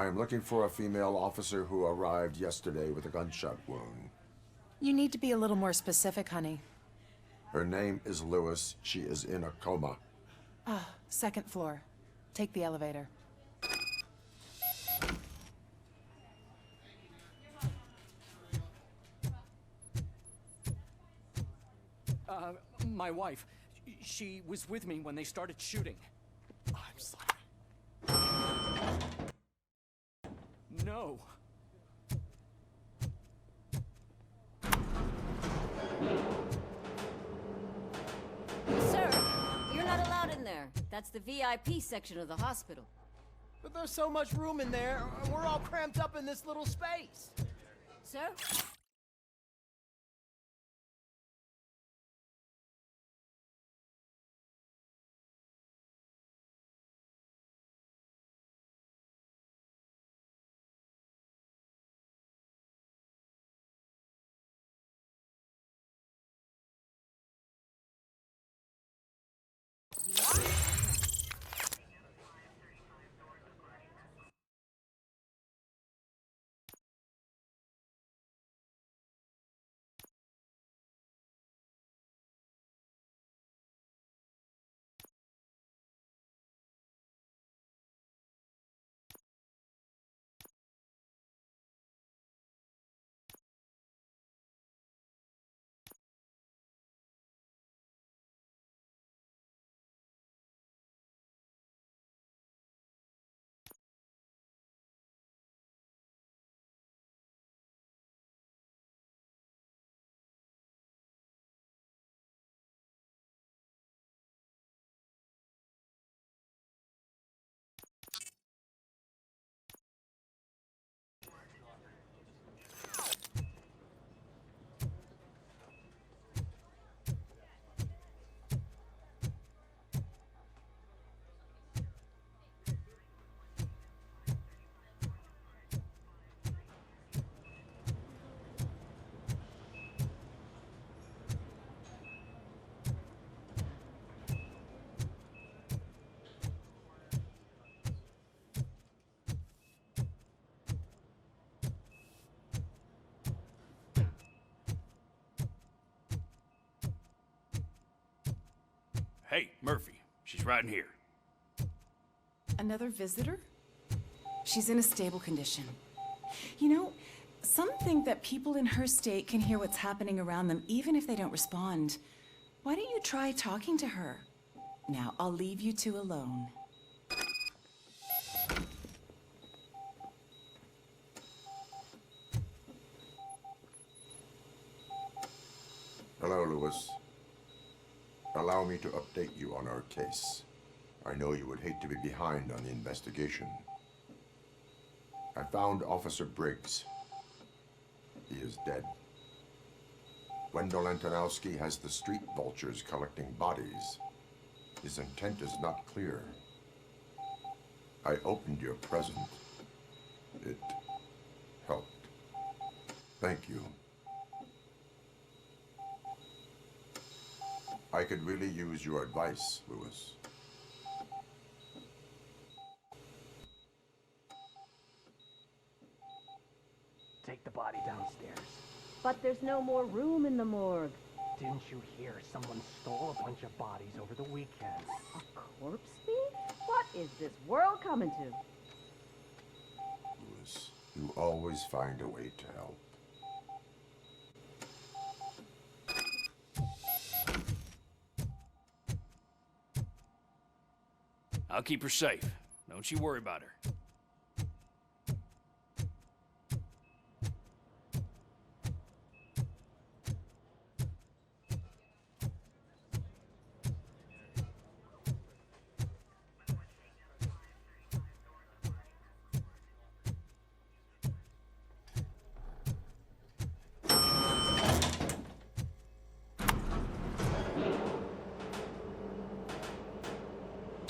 I'm looking for a female officer who arrived yesterday with a gunshot wound. You need to be a little more specific, honey. Her name is Lewis. She is in a coma. Ah, second floor. Take the elevator. My wife. She was with me when they started shooting. I'm sorry. No. Sir, you're not allowed in there. That's the VIP section of the hospital. But there's so much room in there, and we're all cramped up in this little space. Sir? Hey, Murphy. She's right in here. Another visitor? She's in a stable condition. You know, some think that people in her state can hear what's happening around them even if they don't respond. Why don't you try talking to her? Now, I'll leave you two alone. Hello, Lewis. Allow me to update you on our case. I know you would hate to be behind on the investigation. I found Officer Briggs. He is dead. Wendell Antonowski has the street vultures collecting bodies. His intent is not clear. I opened your present. It helped. Thank you. I could really use your advice, Lewis. Take the body downstairs. But there's no more room in the morgue. Didn't you hear someone stole a bunch of bodies over the weekend? A corpse thief? What is this world coming to? Lewis, you always find a way to help. I'll keep her safe. Don't you worry about her.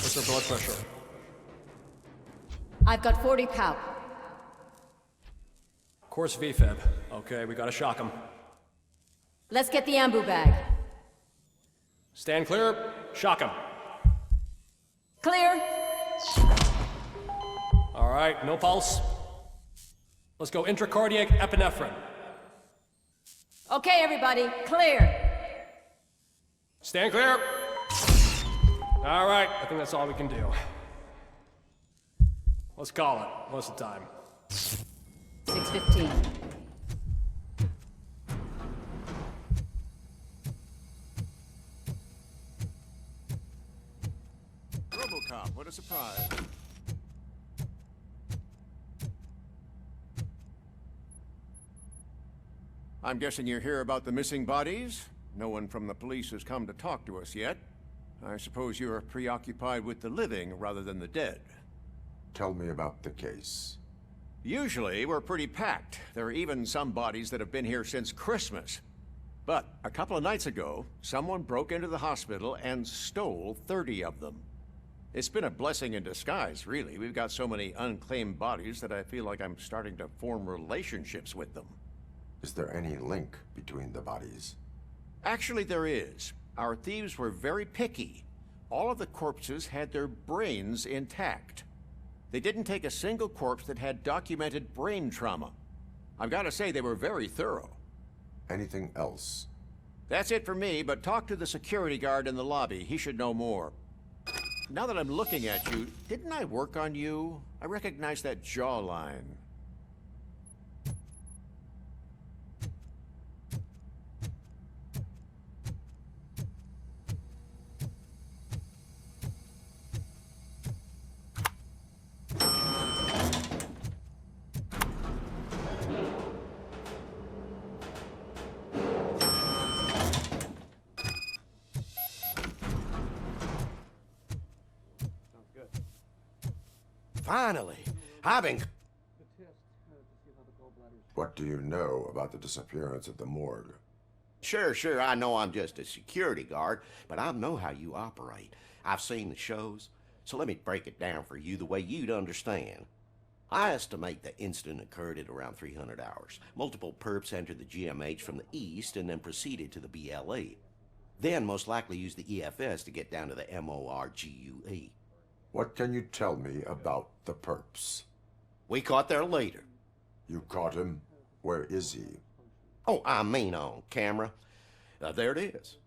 What's her blood pressure? I've got 40 pow. Course VFib. Okay, we gotta shock him. Let's get the ambu bag. Stand clear, shock him. Clear. All right, no pulse. Let's go intracardiac epinephrine. Okay, everybody, clear. Stand clear. All right, I think that's all we can do. Let's call it. What's the time? 6:15. Robocop, what a surprise. I'm guessing you're here about the missing bodies? No one from the police has come to talk to us yet. I suppose you're preoccupied with the living rather than the dead. Tell me about the case. Usually, we're pretty packed. There are even some bodies that have been here since Christmas. But a couple of nights ago, someone broke into the hospital and stole 30 of them. It's been a blessing in disguise, really. We've got so many unclaimed bodies that I feel like I'm starting to form relationships with them. Is there any link between the bodies? Actually, there is. Our thieves were very picky. All of the corpses had their brains intact. They didn't take a single corpse that had documented brain trauma. I've got to say, they were very thorough. Anything else? That's it for me, but talk to the security guard in the lobby. He should know more. Now that I'm looking at you, didn't I work on you? I recognize that jawline. Finally, I've been... What do you know about the disappearance at the morgue? Sure, I know I'm just a security guard, but I know how you operate. I've seen the shows, so let me break it down for you the way you'd understand. I estimate the incident occurred at around 300 hours. Multiple perps entered the GMH from the east and then proceeded to the BLE. Then most likely used the EFS to get down to the MORGUE. What can you tell me about the perps? We caught their leader. You caught him? Where is he? Oh, I mean on camera. There it is.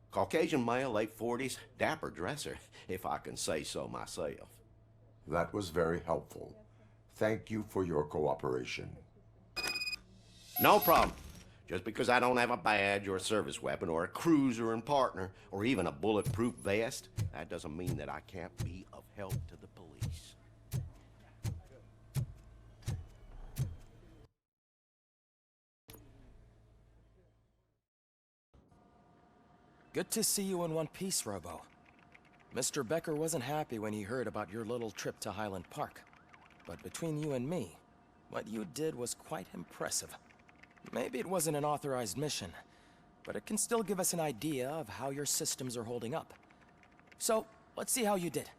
Caucasian male, late 40s, dapper dresser, if I can say so myself. That was very helpful. Thank you for your cooperation. No problem. Just because I don't have a badge or a service weapon or a cruiser and partner or even a bulletproof vest, that doesn't mean that I can't be of help to the police. Good to see you in one piece, Robo. Mr. Becker wasn't happy when he heard about your little trip to Highland Park. But between you and me, what you did was quite impressive. Maybe it wasn't an authorized mission, but it can still give us an idea of how your systems are holding up. So, let's see how you did.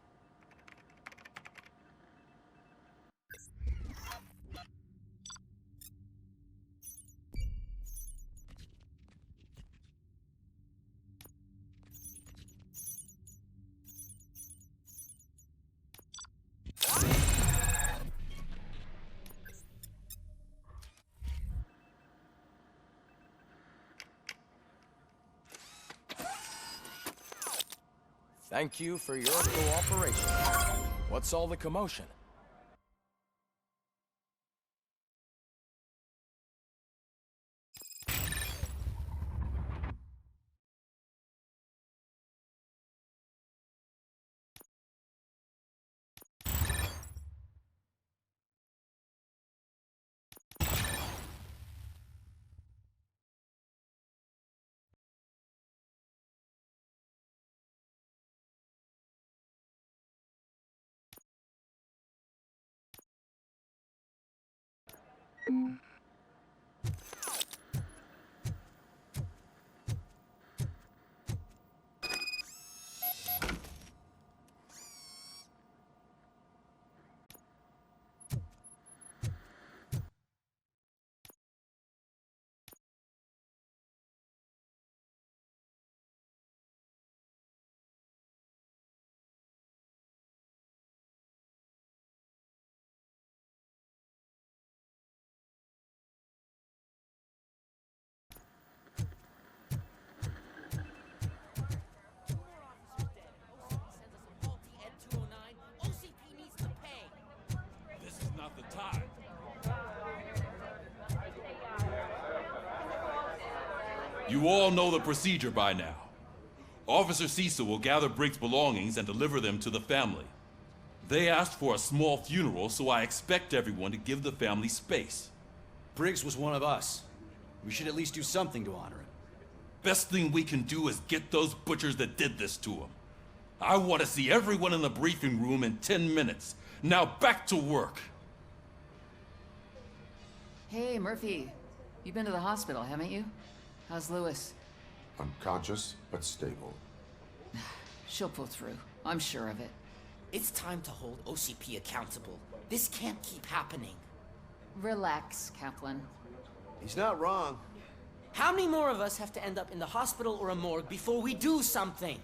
Thank you for your cooperation. What's all the commotion? You all know the procedure by now. Officer Cecil will gather Briggs' belongings and deliver them to the family. They asked for a small funeral, so I expect everyone to give the family space. Briggs was one of us. We should at least do something to honor him. Best thing we can do is get those butchers that did this to him. I want to see everyone in the briefing room in 10 minutes. Now back to work. Hey, Murphy. You've been to the hospital, haven't you? How's Lewis? Unconscious, but stable. She'll pull through. I'm sure of it. It's time to hold OCP accountable. This can't keep happening. Relax, Kaplan. He's not wrong. How many more of us have to end up in the hospital or a morgue before we do something?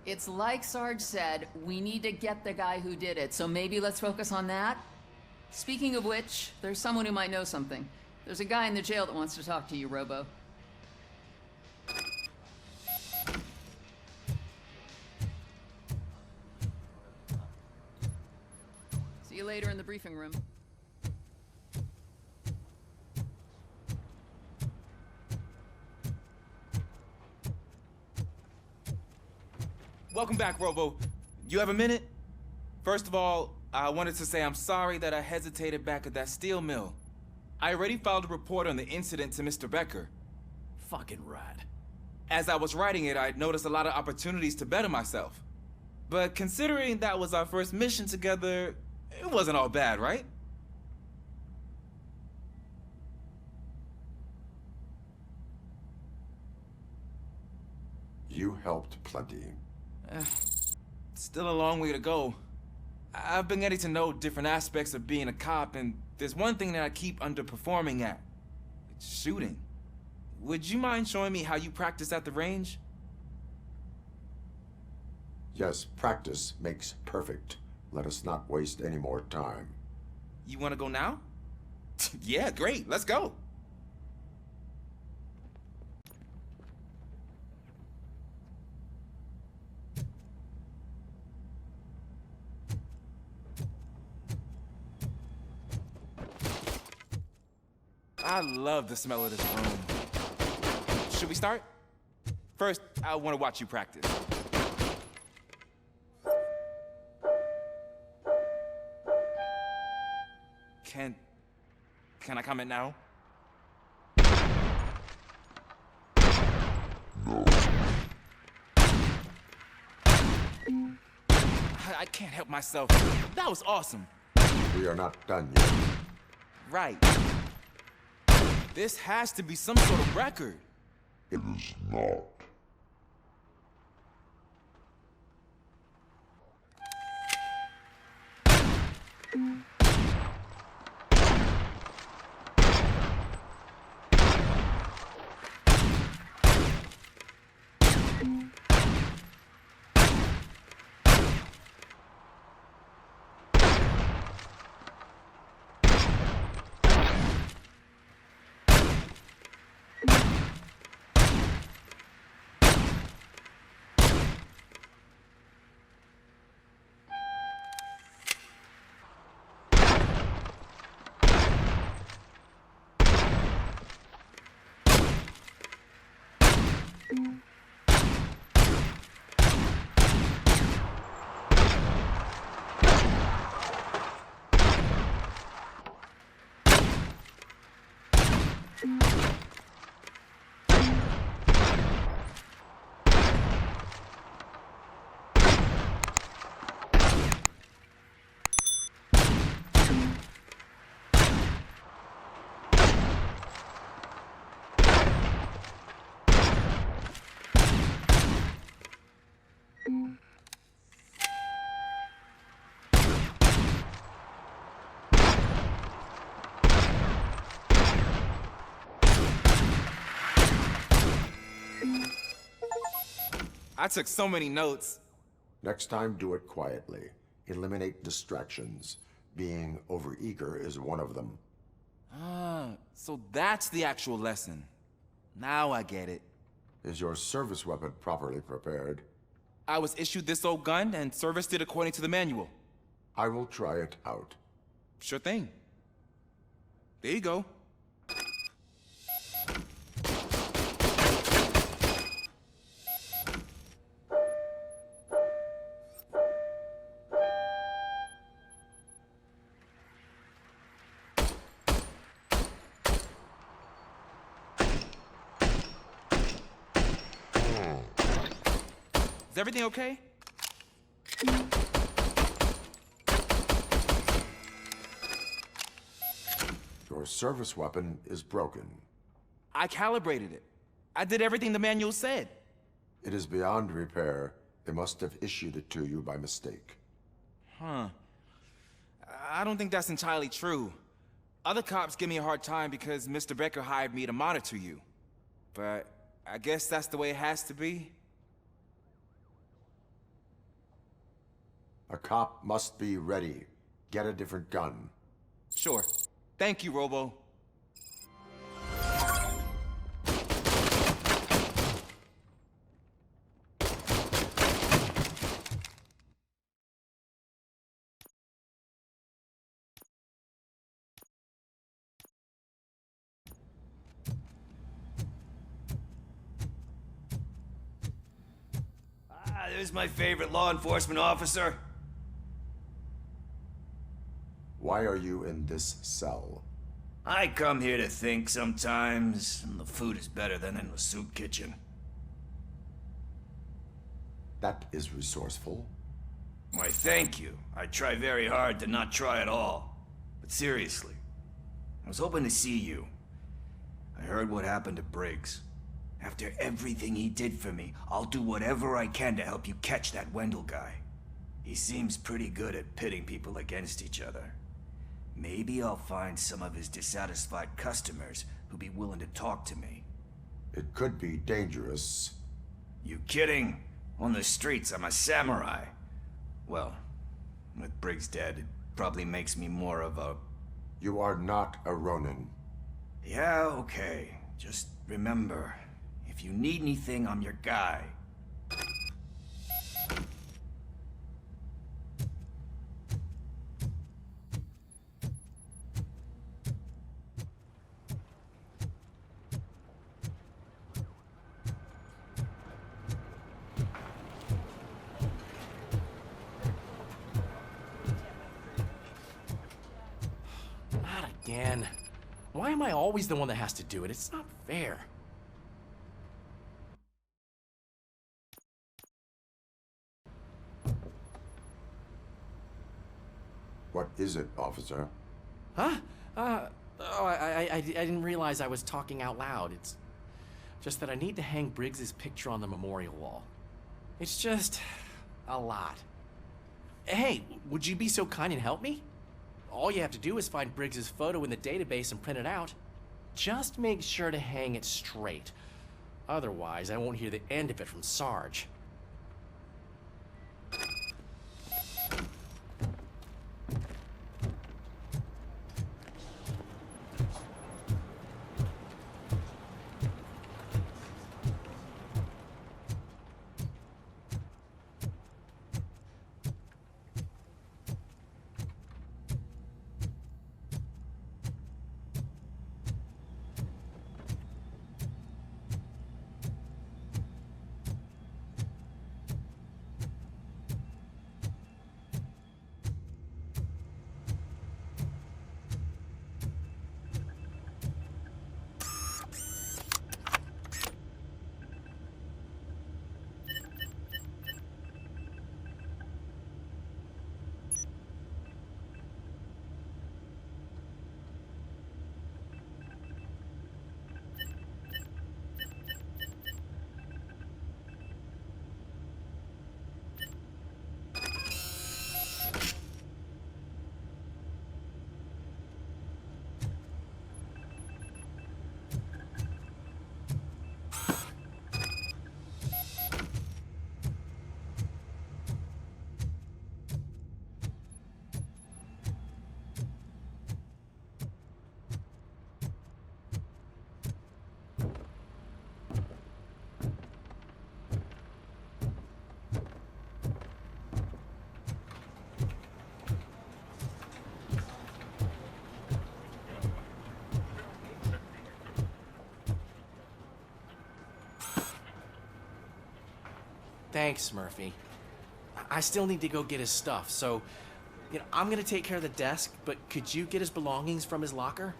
It's like Sarge said, we need to get the guy who did it, so maybe let's focus on that? Speaking of which, there's someone who might know something. There's a guy in the jail that wants to talk to you, Robo. See you later in the briefing room. Welcome back, Robo. You have a minute? First of all, I wanted to say I'm sorry that I hesitated back at that steel mill. I already filed a report on the incident to Mr. Becker. Fucking rad. As I was writing it, I noticed a lot of opportunities to better myself. But considering that was our first mission together, it wasn't all bad, right? You helped plenty. Still a long way to go. I've been getting to know different aspects of being a cop, and there's one thing that I keep underperforming at. It's shooting. Would you mind showing me how you practice at the range? Yes, practice makes perfect. Let us not waste any more time. You want to go now? Yeah, great. Let's go. I love the smell of this room. Should we start? First, I want to watch you practice. Can I comment now? No. I can't help myself. That was awesome. We are not done yet. Right. This has to be some sort of record. It is not. I took so many notes. Next time, do it quietly. Eliminate distractions. Being overeager is one of them. Ah, so that's the actual lesson. Now I get it. Is your service weapon properly prepared? I was issued this old gun and serviced it according to the manual. I will try it out. Sure thing. There you go. Is everything okay? Your service weapon is broken. I calibrated it. I did everything the manual said. It is beyond repair. They must have issued it to you by mistake. Huh. I don't think that's entirely true. Other cops give me a hard time because Mr. Becker hired me to monitor you. But I guess that's the way it has to be. A cop must be ready. Get a different gun. Sure. Thank you, Robo. There's my favorite law enforcement officer. Why are you in this cell? I come here to think sometimes, and the food is better than in the soup kitchen. That is resourceful. Why, thank you. I try very hard to not try at all. But seriously, I was hoping to see you. I heard what happened to Briggs. After everything he did for me, I'll do whatever I can to help you catch that Wendell guy. He seems pretty good at pitting people against each other. Maybe I'll find some of his dissatisfied customers who'd be willing to talk to me. It could be dangerous. You kidding? On the streets, I'm a samurai. Well, with Briggs dead, it probably makes me more of a... You are not a Ronin. Yeah, okay. Just remember, if you need anything, I'm your guy. Not again. Why am I always the one that has to do it? It's not fair. What is it, officer? Huh? I didn't realize I was talking out loud. It's just that I need to hang Briggs's picture on the memorial wall. It's just a lot. Hey, would you be so kind and help me? All you have to do is find Briggs's photo in the database and print it out. Just make sure to hang it straight. Otherwise, I won't hear the end of it from Sarge. Thanks, Murphy. I still need to go get his stuff, so, I'm gonna take care of the desk, but could you get his belongings from his locker?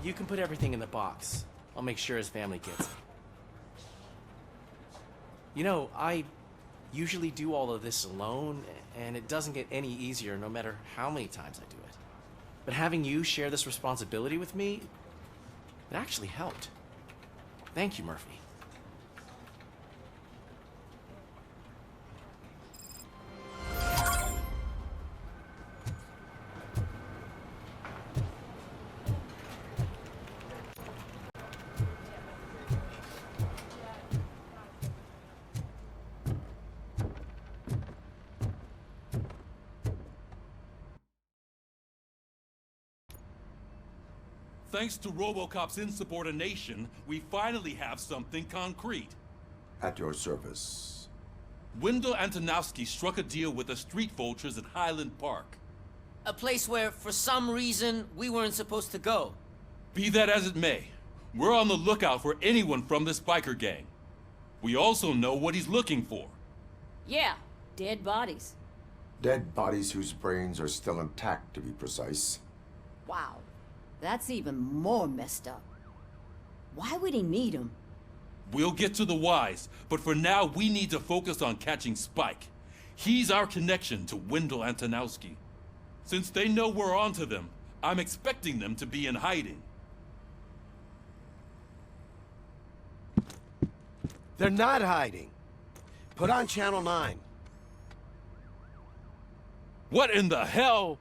You can put everything in the box. I'll make sure his family gets it. You know, I usually do all of this alone, and it doesn't get any easier no matter how many times I do it. But having you share this responsibility with me, it actually helped. Thank you, Murphy. Thanks to Robocop's insubordination, we finally have something concrete. At your service. Wendell Antonowski struck a deal with the street vultures at Highland Park. A place where, for some reason, we weren't supposed to go. Be that as it may, we're on the lookout for anyone from this biker gang. We also know what he's looking for. Yeah, dead bodies. Dead bodies whose brains are still intact, to be precise. Wow, that's even more messed up. Why would he need them? We'll get to the whys, but for now we need to focus on catching Spike. He's our connection to Wendell Antonowski. Since they know we're onto them, I'm expecting them to be in hiding. They're not hiding. Put on Channel 9. What in the hell?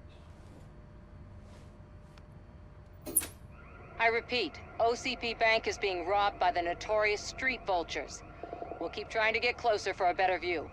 I repeat, OCP Bank is being robbed by the notorious street vultures. We'll keep trying to get closer for a better view.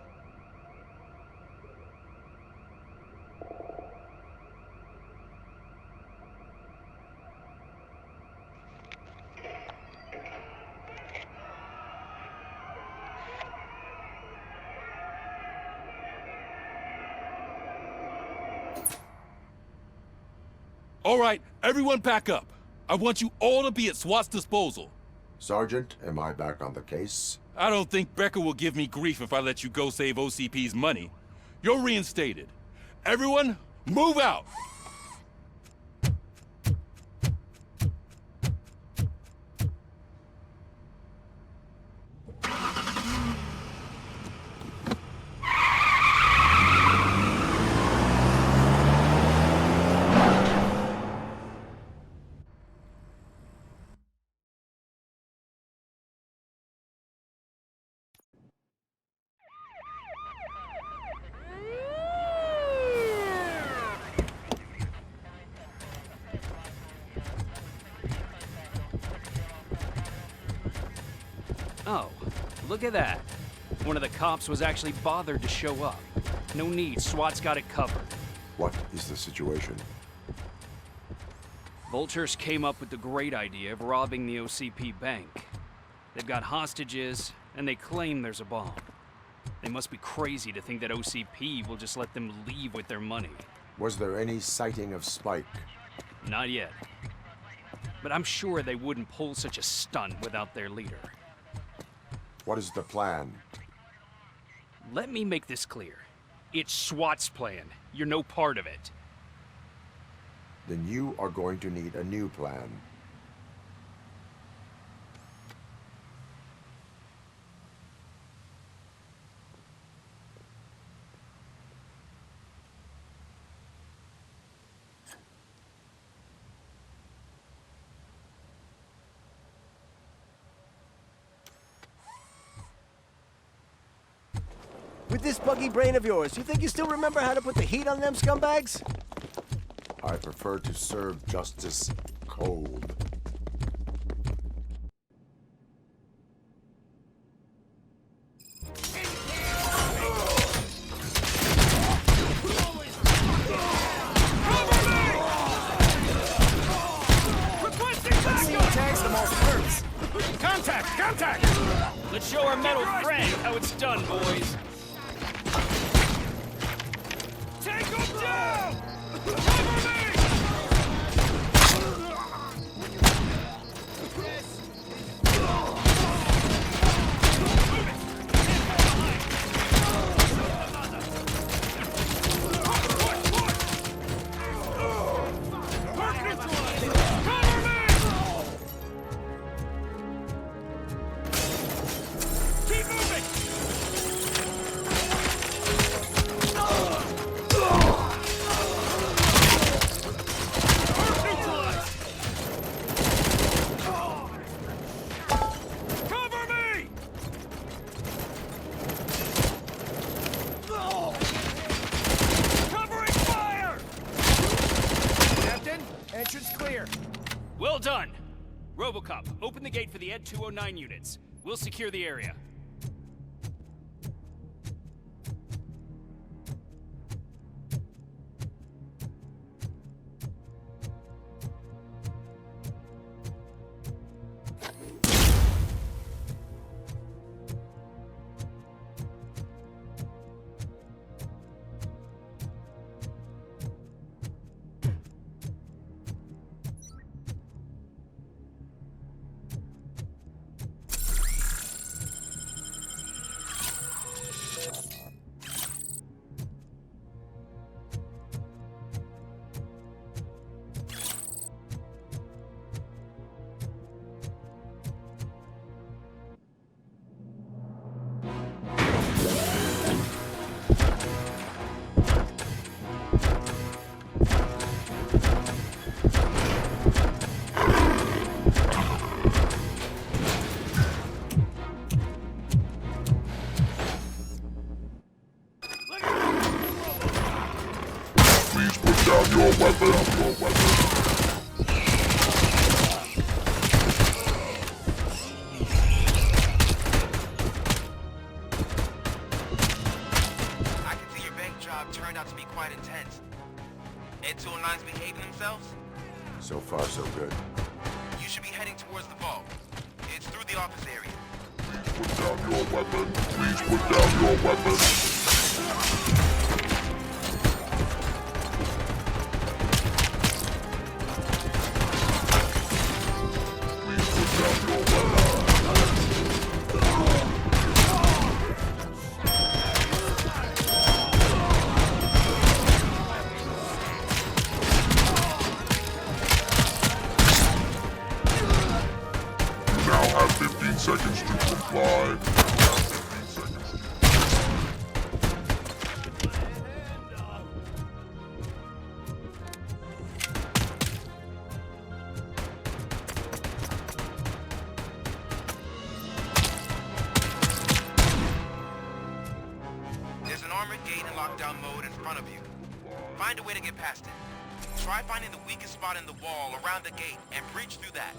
All right, everyone back up. I want you all to be at SWAT's disposal. Sergeant, am I back on the case? I don't think Becker will give me grief if I let you go save OCP's money. You're reinstated. Everyone, move out! Oh, look at that. One of the cops was actually bothered to show up. No need, SWAT's got it covered. What is the situation? Vultures came up with the great idea of robbing the OCP bank. They've got hostages, and they claim there's a bomb. They must be crazy to think that OCP will just let them leave with their money. Was there any sighting of Spike? Not yet. But I'm sure they wouldn't pull such a stunt without their leader. What is the plan? Let me make this clear. It's SWAT's plan. You're no part of it. Then you are going to need a new plan. With this buggy brain of yours, you think you still remember how to put the heat on them scumbags? I prefer to serve justice cold. Contact! Contact! Let's show our metal friend how it's done, boys. Take him down! Cover me! Entrance clear. Well done. Robocop, open the gate for the Ed 209 units. We'll secure the area. So far, so good. You should be heading towards the vault. It's through the office area. Please put down your weapon. Please put down your weapon. Seconds to comply. 15 seconds. There's an armored gate in lockdown mode in front of you. Find a way to get past it. Try finding the weakest spot in the wall around the gate and breach through that.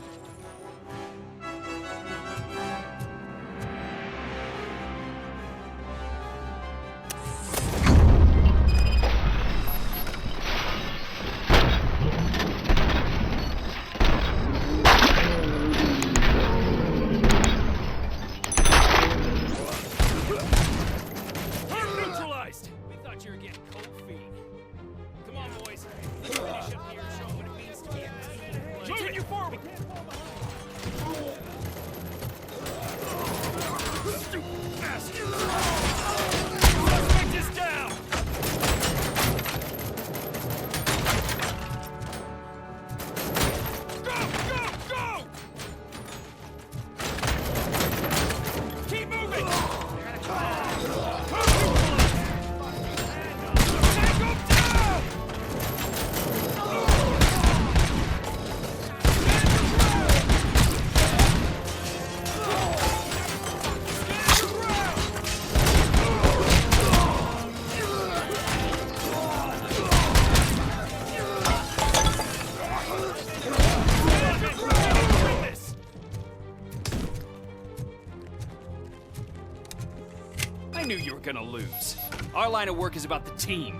I knew you were gonna lose. Our line of work is about the team,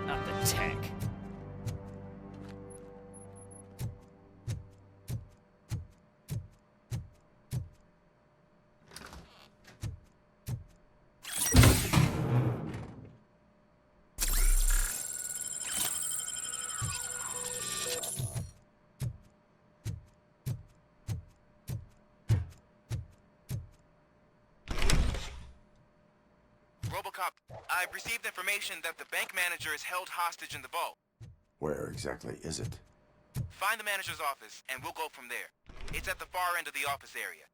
not the tank. Robocop, I've received information that the bank manager is held hostage in the vault. Where exactly is it? Find the manager's office, and we'll go from there. It's at the far end of the office area.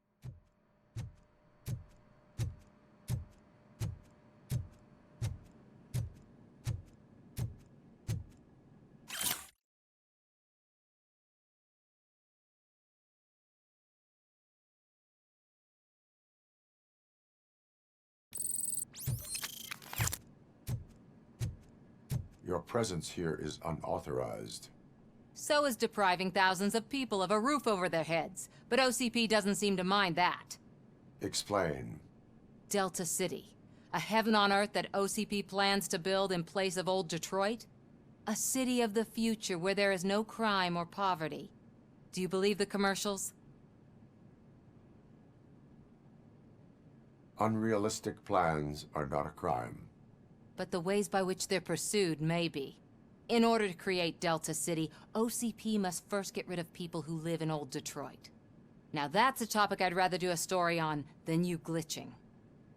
Your presence here is unauthorized. So is depriving thousands of people of a roof over their heads. But OCP doesn't seem to mind that. Explain. Delta City. A heaven on earth that OCP plans to build in place of old Detroit? A city of the future where there is no crime or poverty. Do you believe the commercials? Unrealistic plans are not a crime. But the ways by which they're pursued may be. In order to create Delta City, OCP must first get rid of people who live in old Detroit. Now that's a topic I'd rather do a story on than you glitching.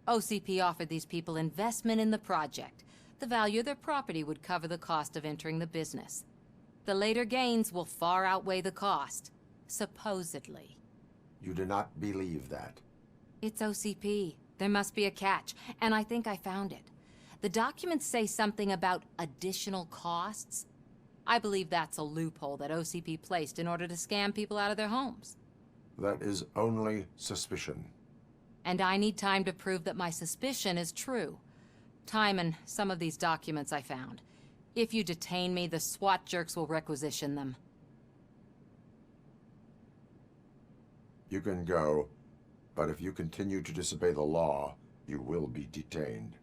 OCP offered these people investment in the project. The value of their property would cover the cost of entering the business. The later gains will far outweigh the cost, supposedly. You do not believe that. It's OCP. There must be a catch, and I think I found it. The documents say something about additional costs. I believe that's a loophole that OCP placed in order to scam people out of their homes. That is only suspicion. And I need time to prove that my suspicion is true. Time and some of these documents I found. If you detain me, the SWAT jerks will requisition them. You can go, but if you continue to disobey the law, you will be detained.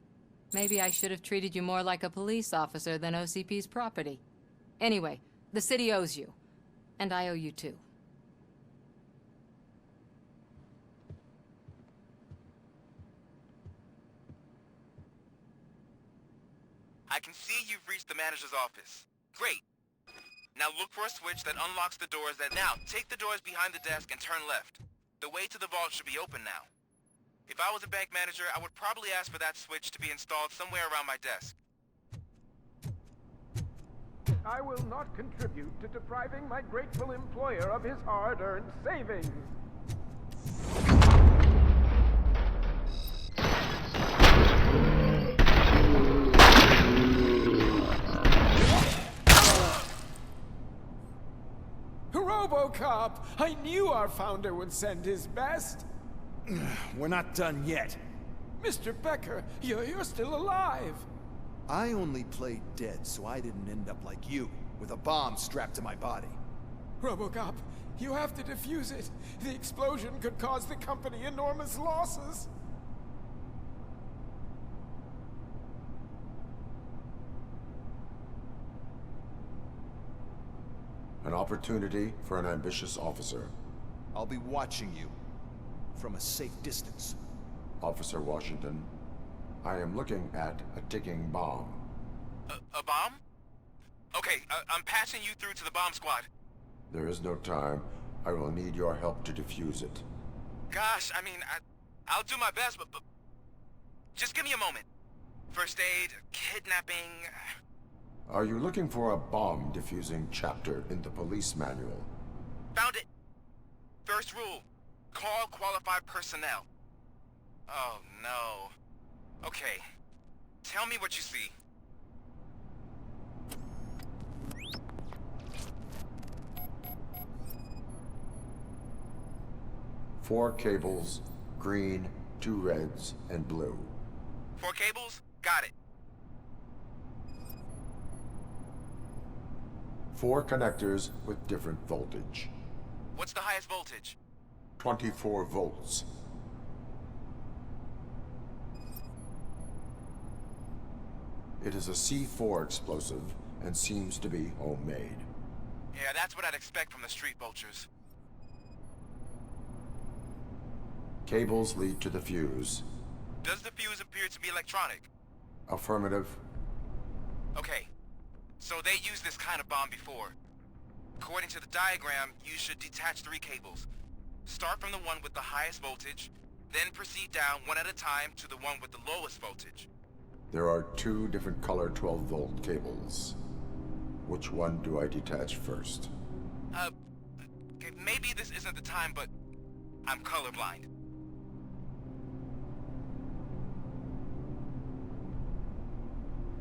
Maybe I should have treated you more like a police officer than OCP's property. Anyway, the city owes you. And I owe you too. I can see you've reached the manager's office. Great. Now look for a switch that unlocks the doors now take the doors behind the desk and turn left. The way to the vault should be open now. If I was a bank manager, I would probably ask for that switch to be installed somewhere around my desk. I will not contribute to depriving my grateful employer of his hard-earned savings. Robocop! I knew our founder would send his best. We're not done yet. Mr. Becker, you're still alive. I only played dead so I didn't end up like you, with a bomb strapped to my body. Robocop, you have to defuse it. The explosion could cause the company enormous losses. An opportunity for an ambitious officer. I'll be watching you. From a safe distance. Officer Washington, I am looking at a ticking bomb. A bomb? Okay, I'm passing you through to the bomb squad. There is no time. I will need your help to defuse it. Gosh, I mean, I'll do my best, but just give me a moment. First aid, kidnapping... Are you looking for a bomb defusing chapter in the police manual? Found it. First rule, call qualified personnel. Oh no. Okay, tell me what you see. Four cables, green, 2 reds, and blue. 4 cables? Got it. 4 connectors with different voltage. What's the highest voltage? 24 volts. It is a C4 explosive and seems to be homemade. Yeah, that's what I'd expect from the street vultures. Cables lead to the fuse. Does the fuse appear to be electronic? Affirmative. Okay, so they used this kind of bomb before. According to the diagram, you should detach 3 cables. Start from the one with the highest voltage, then proceed down one at a time to the one with the lowest voltage. There are 2 different color 12-volt cables. Which one do I detach first? Okay, maybe this isn't the time, but I'm colorblind.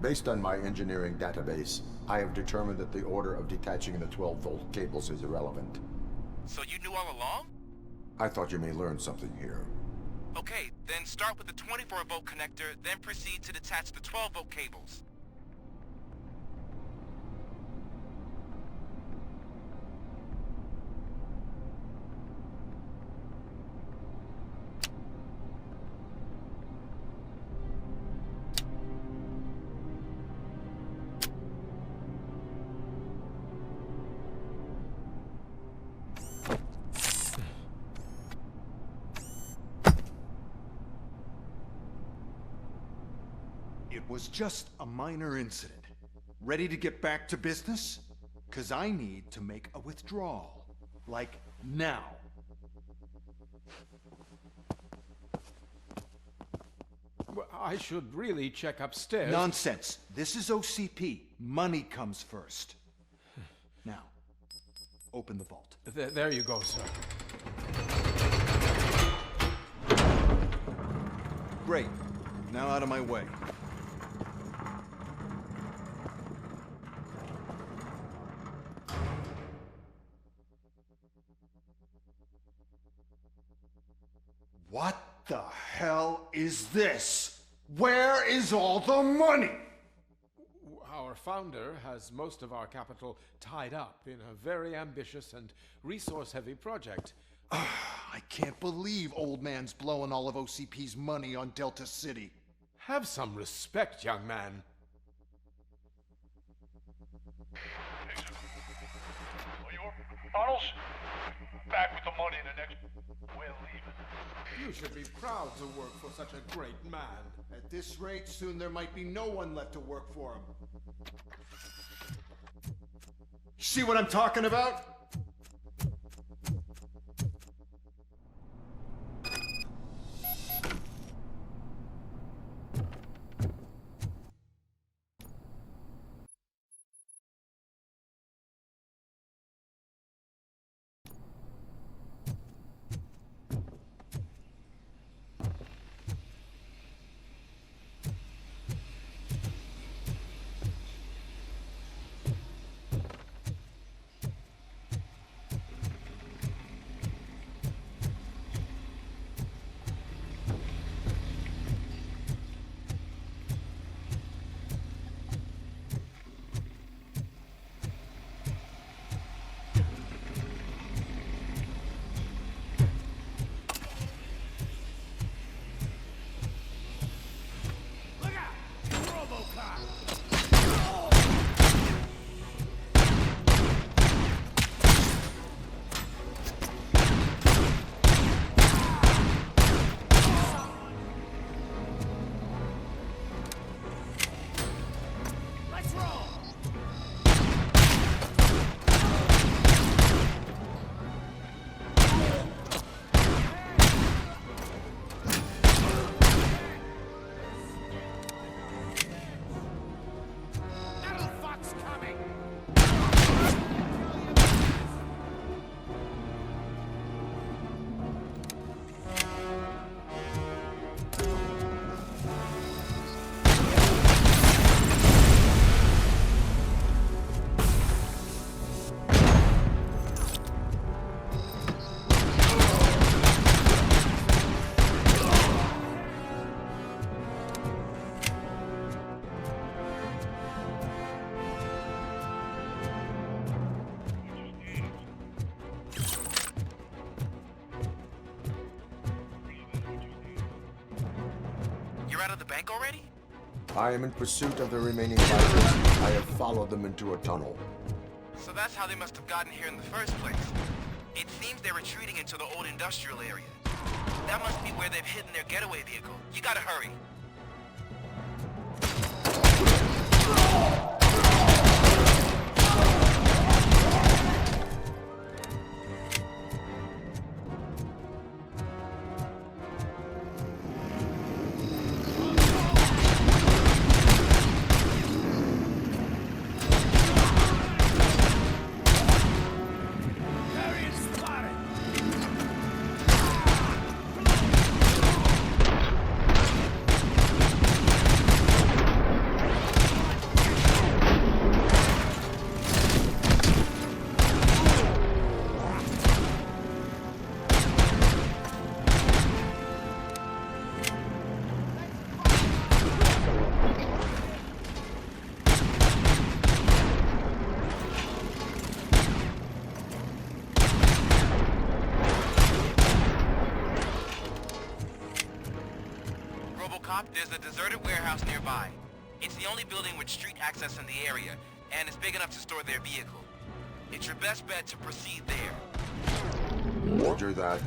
Based on my engineering database, I have determined that the order of detaching the 12-volt cables is irrelevant. So you knew all along? I thought you may learn something here. Okay, then start with the 24-volt connector, then proceed to detach the 12-volt cables. was just a minor incident. Ready to get back to business? 'Cause I need to make a withdrawal. Like, now. Well, I should really check upstairs. Nonsense. This is OCP. Money comes first. Now, open the vault. There you go, sir. Great. Now out of my way. What the hell is this? Where is all the money? Our founder has most of our capital tied up in a very ambitious and resource-heavy project. I can't believe old man's blowing all of OCP's money on Delta City. Have some respect, young man. Bottles? Back with the money in the next... We're leaving. You should be proud to work for such a great man. At this rate, soon there might be no one left to work for him. See what I'm talking about? You're out of the bank already? I am in pursuit of the remaining fighters. I have followed them into a tunnel. So that's how they must have gotten here in the first place. It seems they're retreating into the old industrial area. That must be where they've hidden their getaway vehicle. You gotta hurry. Robocop, there's a deserted warehouse nearby. It's the only building with street access in the area, and it's big enough to store their vehicle. It's your best bet to proceed there. Roger that.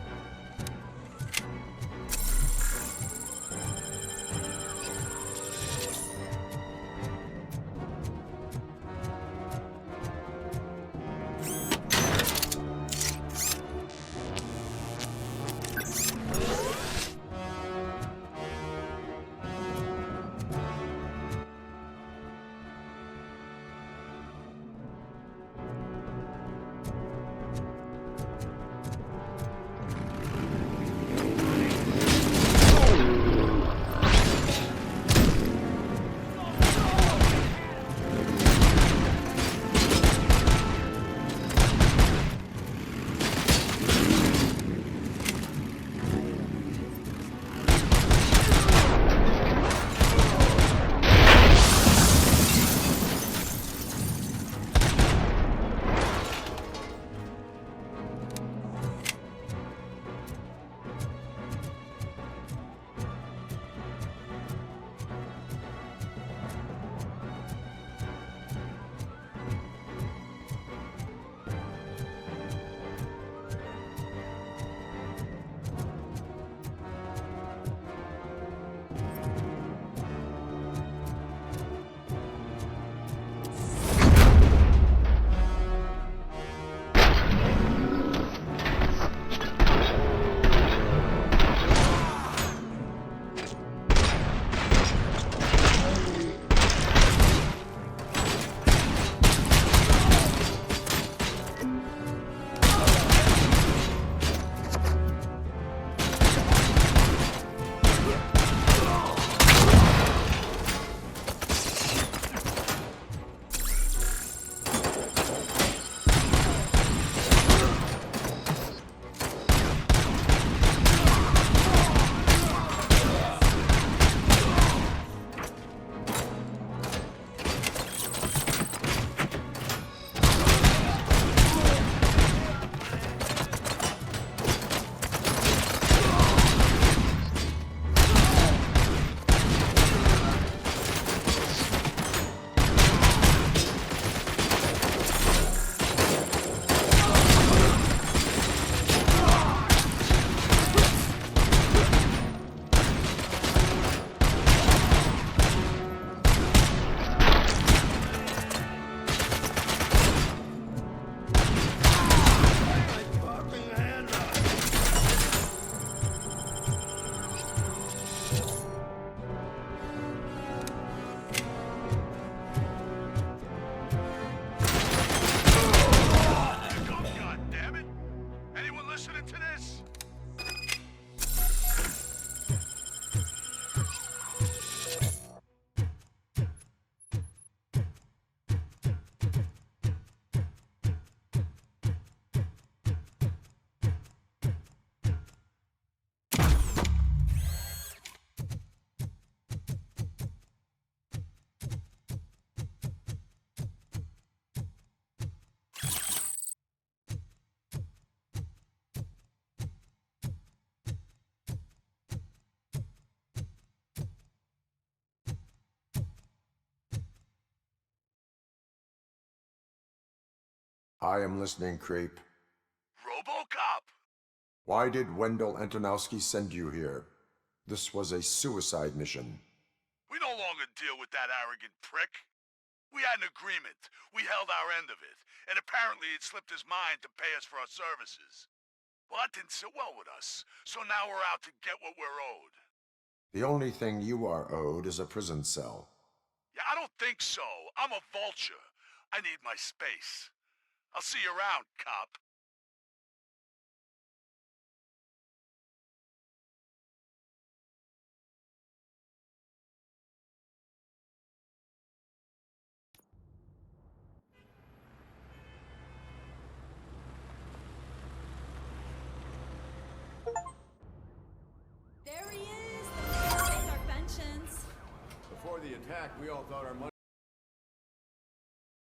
I am listening, creep. Robocop! Why did Wendell Antonowski send you here? This was a suicide mission. We no longer deal with that arrogant prick. We had an agreement. We held our end of it. And apparently it slipped his mind to pay us for our services. Well, that didn't sit well with us. So now we're out to get what we're owed. The only thing you are owed is a prison cell. Yeah, I don't think so. I'm a vulture. I need my space. I'll see you around, cop. There he is! The man with our pensions. Before the attack, we all thought our money...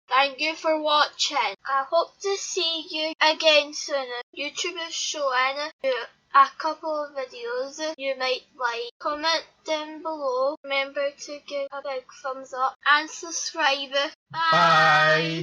Thank you for watching. I hope to see you again soon. YouTube is showing you a couple of videos you might like. Comment down below. Remember to give a big thumbs up and subscribe. Bye!